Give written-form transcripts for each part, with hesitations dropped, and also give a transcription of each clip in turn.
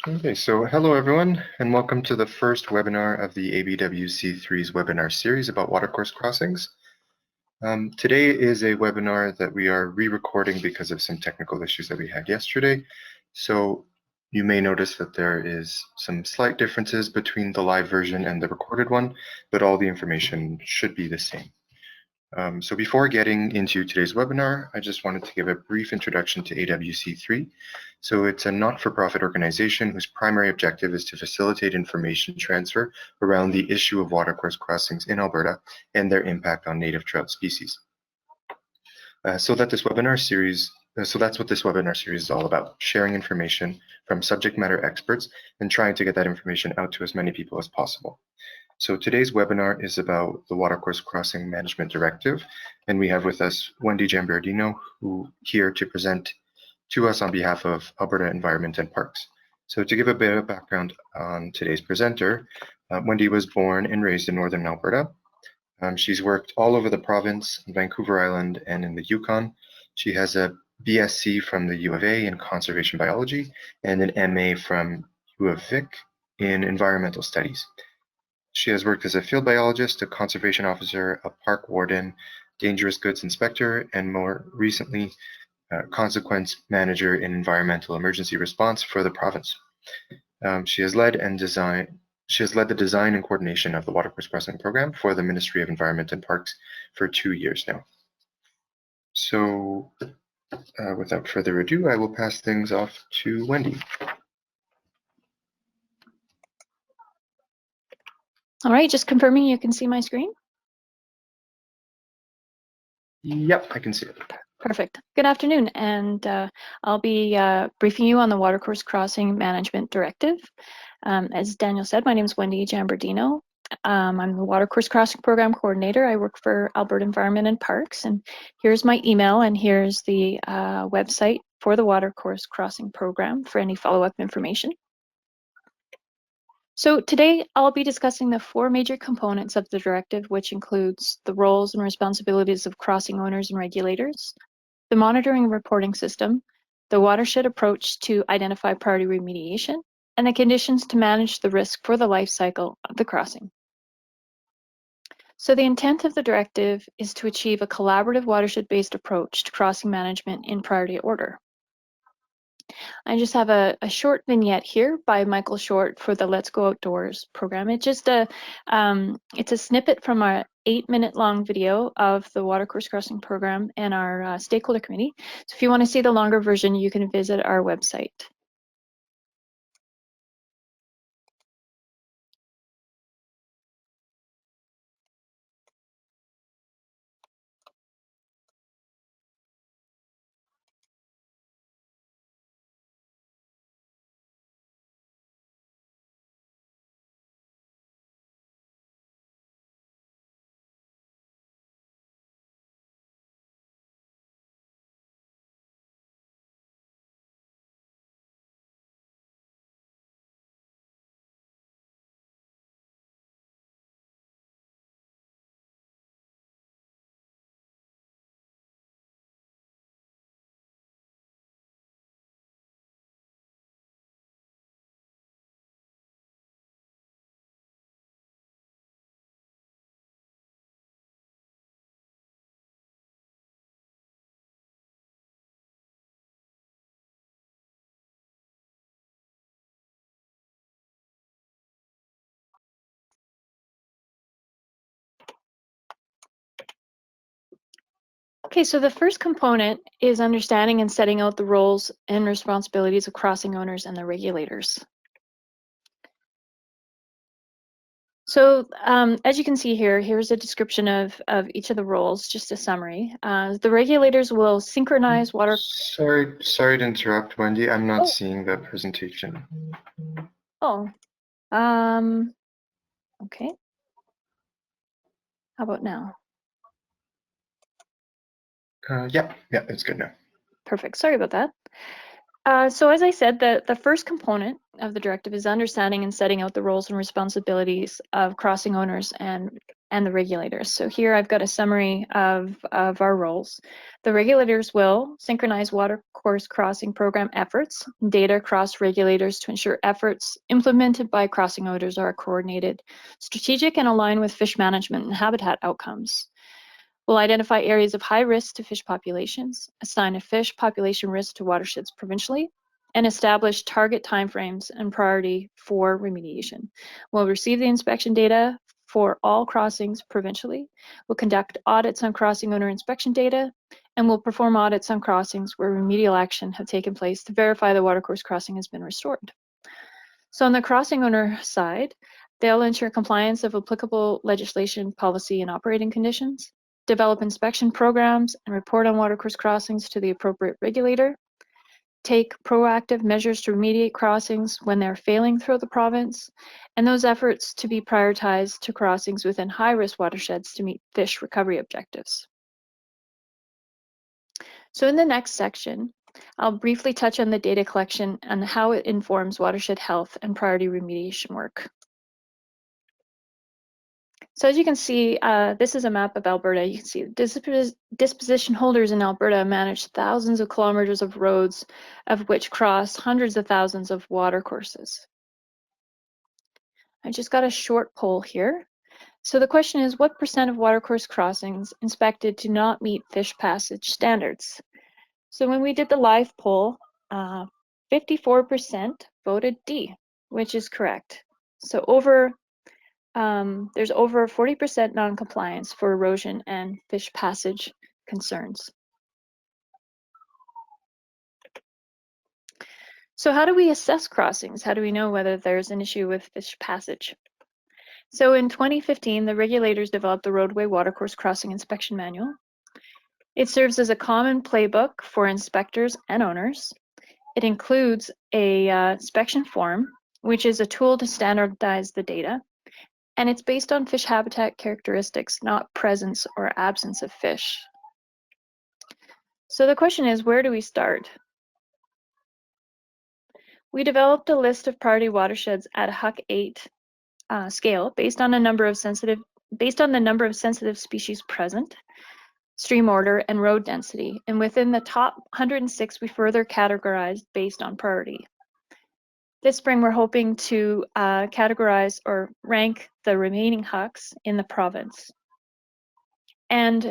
Okay, so hello everyone, and welcome to the first webinar of the ABWC3's webinar series about watercourse crossings. Today is a webinar that we are re-recording because of some technical issues that we had yesterday. So you may notice that there is some slight differences between the live version and the recorded one, but all the information should be the same. So before getting into today's webinar, I just wanted to give a brief introduction to AWC3. So it's a not-for-profit organization whose primary objective is to facilitate information transfer around the issue of watercourse crossings in Alberta and their impact on native trout species. So that's what this webinar series is all about, sharing information from subject matter experts and trying to get that information out to as many people as possible. So today's webinar is about the Watercourse Crossing Management Directive, and we have with us Wendy Giamberardino, who here to present to us on behalf of Alberta Environment and Parks. So to give a bit of background on today's presenter, Wendy was born and raised in Northern Alberta. She's worked all over the province, Vancouver Island, and in the Yukon. She has a BSc from the U of A in Conservation Biology and an MA from U of Vic in Environmental Studies. She has worked as a field biologist, a conservation officer, a park warden, dangerous goods inspector, and more recently, consequence manager in environmental emergency response for the province. She has led the design and coordination of the Watercourse Crossing program for the Ministry of Environment and Parks for 2 years now. So without further ado, I will pass things off to Wendy. All right, just confirming you can see my screen. Yep, I can see it. Perfect. Good afternoon, and I'll be briefing you on the Watercourse Crossing Management Directive. As Daniel said, my name is Wendy Giamberardino. I'm the Watercourse Crossing Program Coordinator. I work for Alberta Environment and Parks, and here's my email, and here's the website for the Watercourse Crossing Program for any follow-up information. So today I'll be discussing the 4 major components of the directive, which includes the roles and responsibilities of crossing owners and regulators, the monitoring and reporting system, the watershed approach to identify priority remediation, and the conditions to manage the risk for the life cycle of the crossing. So the intent of the directive is to achieve a collaborative watershed-based approach to crossing management in priority order. I just have a short vignette here by Michael Short for the Let's Go Outdoors program. It's just it's a snippet from our 8-minute long video of the Watercourse Crossing program and our stakeholder committee. So if you want to see the longer version, you can visit our website. Okay, so the first component is understanding and setting out the roles and responsibilities of crossing owners and the regulators. So as you can see here, here's a description of each of the roles, just a summary. The regulators will synchronize water. Sorry to interrupt, Wendy. I'm not seeing the presentation. Oh, okay. How about now? Yeah, it's good now. Perfect. Sorry about that. So as I said, the first component of the directive is understanding and setting out the roles and responsibilities of crossing owners and and the regulators. So here I've got a summary of our roles. The regulators will synchronize watercourse crossing program efforts, data across regulators to ensure efforts implemented by crossing owners are coordinated, strategic, and aligned with fish management and habitat outcomes. We'll identify areas of high risk to fish populations, assign a fish population risk to watersheds provincially, and establish target timeframes and priority for remediation. We'll receive the inspection data for all crossings provincially. We'll conduct audits on crossing owner inspection data, and we'll perform audits on crossings where remedial action have taken place to verify the watercourse crossing has been restored. So on the crossing owner side, they'll ensure compliance of applicable legislation, policy, and operating conditions, develop inspection programs, and report on watercourse crossings to the appropriate regulator, take proactive measures to remediate crossings when they're failing throughout the province, and those efforts to be prioritized to crossings within high-risk watersheds to meet fish recovery objectives. So in the next section, I'll briefly touch on the data collection and how it informs watershed health and priority remediation work. So as you can see, this is a map of Alberta. You can see disposition holders in Alberta manage thousands of kilometers of roads, of which cross hundreds of thousands of watercourses. I just got a short poll here. So the question is, what % of watercourse crossings inspected do not meet fish passage standards? So when we did the live poll, 54% voted D, which is correct. So there's over 40% non-compliance for erosion and fish passage concerns. So how do we assess crossings? How do we know whether there's an issue with fish passage? So in 2015, the regulators developed the Roadway Watercourse Crossing Inspection Manual. It serves as a common playbook for inspectors and owners. It includes a inspection form, which is a tool to standardize the data. And it's based on fish habitat characteristics, not presence or absence of fish. So the question is, where do we start? We developed a list of priority watersheds at a Huc 8 scale based on the number of sensitive species present, stream order, and road density. And within the top 106, we further categorized based on priority. This spring, we're hoping to categorize or rank the remaining hucs in the province. And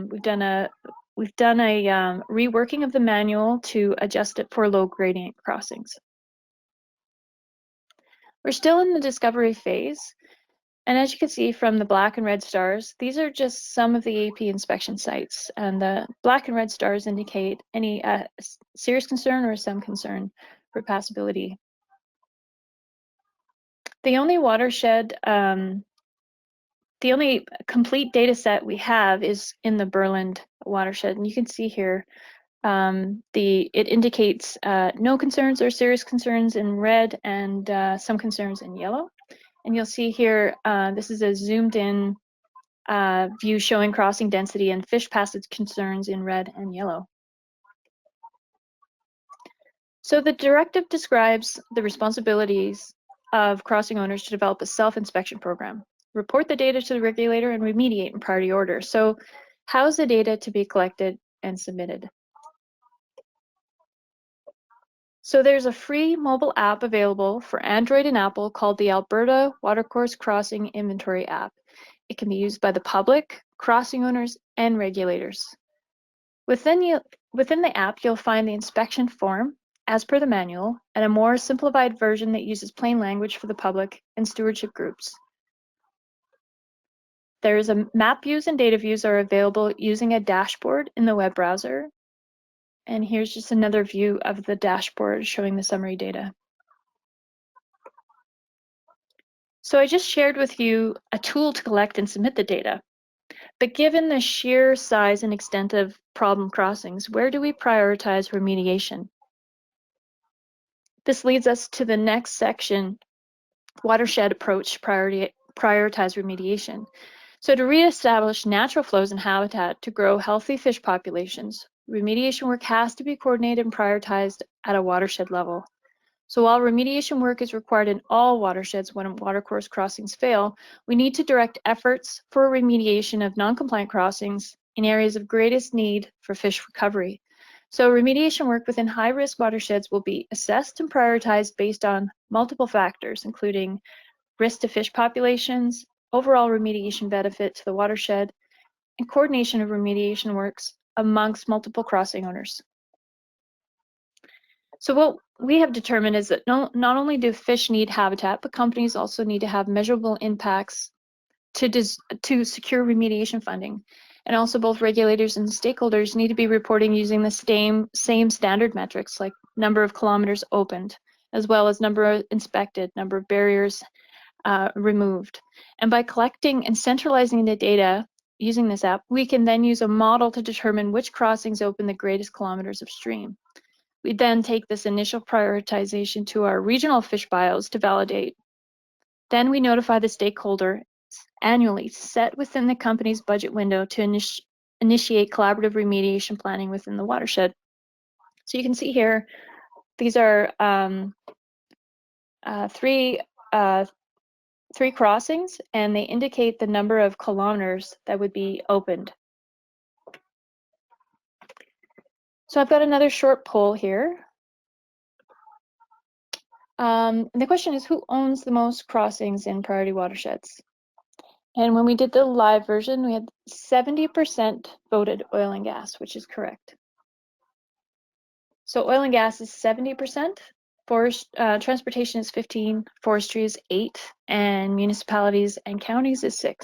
we've done a reworking of the manual to adjust it for low gradient crossings. We're still in the discovery phase. And as you can see from the black and red stars, these are just some of the AEP inspection sites. And the black and red stars indicate any serious concern or some concern for passability. The only watershed, the only complete data set we have is in the Burland watershed. And you can see here, it indicates no concerns or serious concerns in red and some concerns in yellow. And you'll see here, this is a zoomed in view showing crossing density and fish passage concerns in red and yellow. So the directive describes the responsibilities of crossing owners to develop a self-inspection program, report the data to the regulator, and remediate in priority order. So how's the data to be collected and submitted? So there's a free mobile app available for Android and Apple called the Alberta Watercourse Crossing Inventory app. It can be used by the public, crossing owners, and regulators. Within the app, you'll find the inspection form as per the manual and a more simplified version that uses plain language for the public and stewardship groups. There's a map views and data views are available using a dashboard in the web browser. And here's just another view of the dashboard showing the summary data. So I just shared with you a tool to collect and submit the data. But given the sheer size and extent of problem crossings, where do we prioritize remediation? This leads us to the next section, watershed approach prioritize remediation. So to reestablish natural flows and habitat to grow healthy fish populations, remediation work has to be coordinated and prioritized at a watershed level. So while remediation work is required in all watersheds when watercourse crossings fail, we need to direct efforts for remediation of non-compliant crossings in areas of greatest need for fish recovery. So remediation work within high-risk watersheds will be assessed and prioritized based on multiple factors, including risk to fish populations, overall remediation benefit to the watershed, and coordination of remediation works amongst multiple crossing owners. So what we have determined is that not only do fish need habitat, but companies also need to have measurable impacts to secure remediation funding. And also both regulators and stakeholders need to be reporting using the same standard metrics like number of kilometers opened, as well as number inspected, number of barriers removed. And by collecting and centralizing the data using this app, we can then use a model to determine which crossings open the greatest kilometers of stream. We then take this initial prioritization to our regional fish bios to validate. Then we notify the stakeholder annually, set within the company's budget window to initiate collaborative remediation planning within the watershed. So you can see here, these are three crossings, and they indicate the number of kilometers that would be opened. So I've got another short poll here. And the question is, who owns the most crossings in priority watersheds? And when we did the live version, we had 70% voted oil and gas, which is correct. So oil and gas is 70%, transportation is 15%, forestry is 8%, and municipalities and counties is 6%.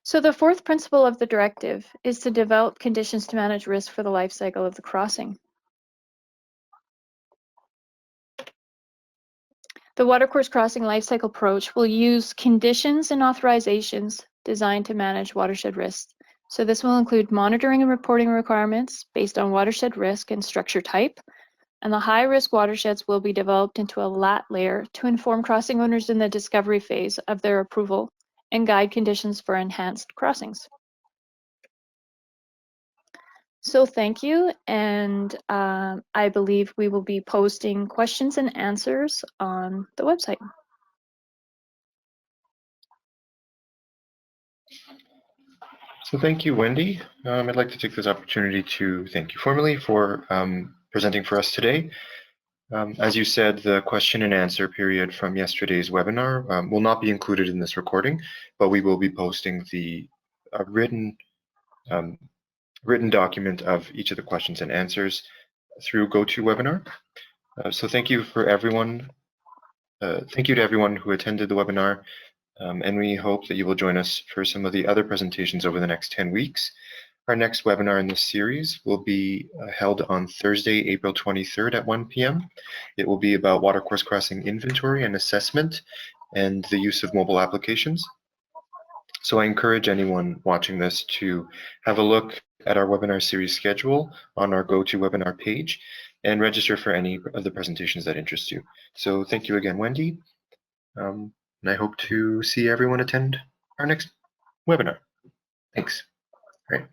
So the fourth principle of the directive is to develop conditions to manage risk for the life cycle of the crossing. The watercourse crossing life cycle approach will use conditions and authorizations designed to manage watershed risks. So this will include monitoring and reporting requirements based on watershed risk and structure type. And the high-risk watersheds will be developed into a LAT layer to inform crossing owners in the discovery phase of their approval and guide conditions for enhanced crossings. So thank you, and I believe we will be posting questions and answers on the website. So thank you, Wendy. I'd like to take this opportunity to thank you formally for presenting for us today. As you said, the question and answer period from yesterday's webinar will not be included in this recording, but we will be posting the written document of each of the questions and answers through GoToWebinar. So thank you for everyone. Thank you to everyone who attended the webinar, and we hope that you will join us for some of the other presentations over the next 10 weeks. Our next webinar in this series will be held on Thursday, April 23rd at 1 p.m. It will be about watercourse crossing inventory and assessment and the use of mobile applications. So I encourage anyone watching this to have a look at our webinar series schedule on our GoToWebinar page and register for any of the presentations that interest you. So thank you again, Wendy. And I hope to see everyone attend our next webinar. Thanks. All right.